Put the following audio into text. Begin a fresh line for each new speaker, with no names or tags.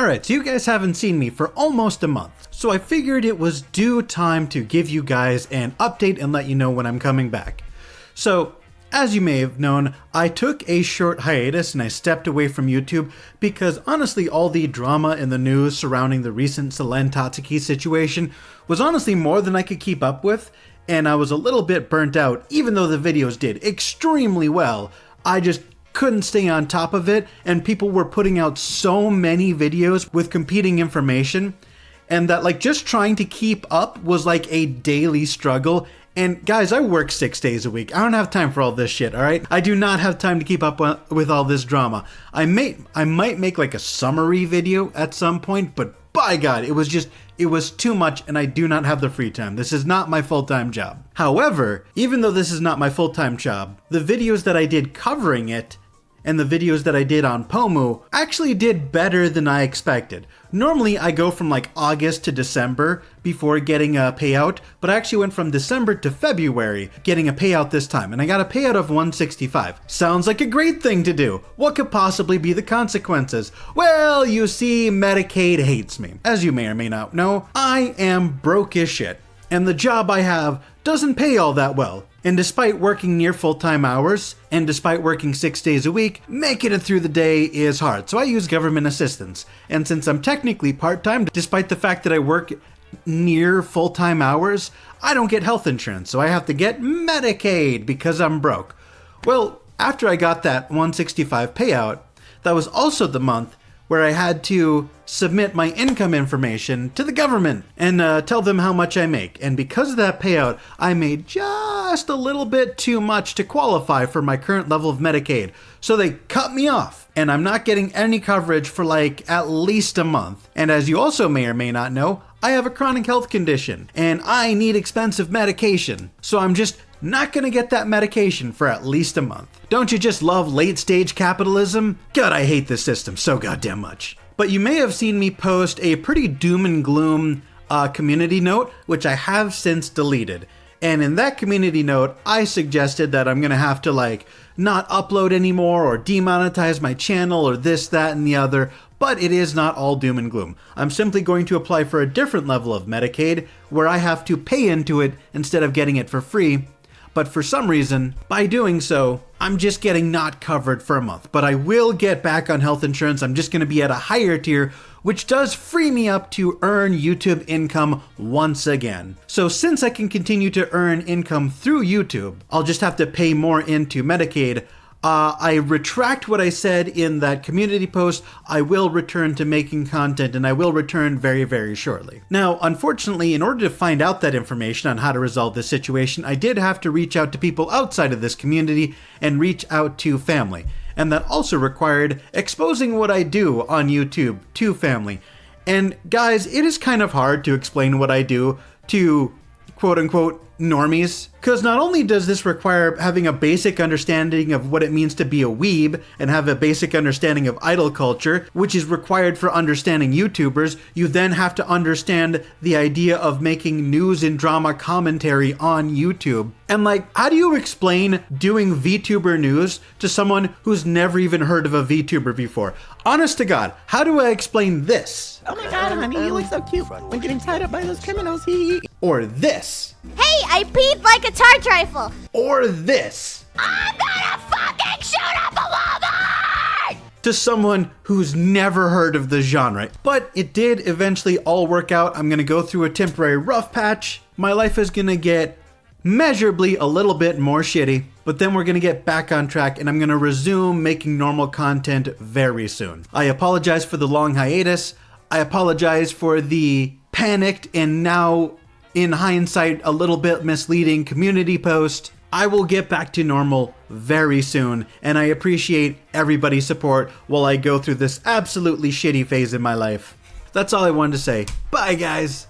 Alright, so you guys haven't seen me for almost a month, so I figured it was due time to give you guys an update and let you know when I'm coming back. So, as you may have known, I took a short hiatus and I stepped away from YouTube because honestly all the drama in the news surrounding the recent Selen Tatsuki situation was honestly more than I could keep up with, and I was a little bit burnt out. Even though the videos did extremely well, I just couldn't stay on top of it, and people were putting out so many videos with competing information, and that like just trying to keep up was like a daily struggle. And guys, I work 6 days a week. I don't have time for all this shit, alright? I do not have time to keep up with all this drama. I might make like a summary video at some point, but by God, it was too much and I do not have the free time. This is not my full-time job. However, even though this is not my full-time job, the videos that I did covering it and the videos that I did on Pomu actually did better than I expected. Normally I go from like August to December before getting a payout, but I actually went from December to February getting a payout this time, and I got a payout of 165. Sounds like a great thing to do. What could possibly be the consequences? Well, you see, Medicaid hates me. As you may or may not know, I am broke as shit, and the job I have doesn't pay all that well. And despite working near full-time hours, and despite working 6 days a week, making it through the day is hard. So I use government assistance. And since I'm technically part-time, despite the fact that I work near full-time hours, I don't get health insurance. So I have to get Medicaid because I'm broke. Well, after I got that 165 payout, that was also the month where I had to submit my income information to the government and tell them how much I make. And because of that payout, I made just a little bit too much to qualify for my current level of Medicaid. So they cut me off, and I'm not getting any coverage for like at least a month. And as you also may or may not know, I have a chronic health condition and I need expensive medication. So I'm just not gonna get that medication for at least a month. Don't you just love late-stage capitalism? God, I hate this system so goddamn much. But you may have seen me post a pretty doom and gloom community note, which I have since deleted. And in that community note, I suggested that I'm gonna have to like not upload anymore or demonetize my channel or this, that, and the other. But it is not all doom and gloom. I'm simply going to apply for a different level of Medicaid where I have to pay into it instead of getting it for free. But for some reason, by doing so, I'm just getting not covered for a month. But I will get back on health insurance. I'm just going to be at a higher tier, which does free me up to earn YouTube income once again. So since I can continue to earn income through YouTube, I'll just have to pay more into Medicaid. I retract what I said in that community post. I will return to making content, and I will return very, very shortly. Now, unfortunately, in order to find out that information on how to resolve this situation, I did have to reach out to people outside of this community and reach out to family. And that also required exposing what I do on YouTube to family. And guys, it is kind of hard to explain what I do to quote-unquote normies, because not only does this require having a basic understanding of what it means to be a weeb and have a basic understanding of idol culture, which is required for understanding YouTubers, you then have to understand the idea of making news and drama commentary on YouTube. And like, how do you explain doing VTuber news to someone who's never even heard of a VTuber before? Honest to God, how do I explain this?
Oh my God, honey, you look so cute when getting tied up by those criminals.
Or this?
Hey, I peed like a charge rifle.
Or this?
I'm gonna fucking shoot up a Walmart!
To someone who's never heard of the genre. But it did eventually all work out. I'm gonna go through a temporary rough patch. My life is gonna get measurably a little bit more shitty, but then we're gonna get back on track and I'm gonna resume making normal content very soon. I apologize for the long hiatus. I apologize for the panicked and now, in hindsight, a little bit misleading community post. I will get back to normal very soon, and I appreciate everybody's support while I go through this absolutely shitty phase in my life. That's all I wanted to say. Bye, guys!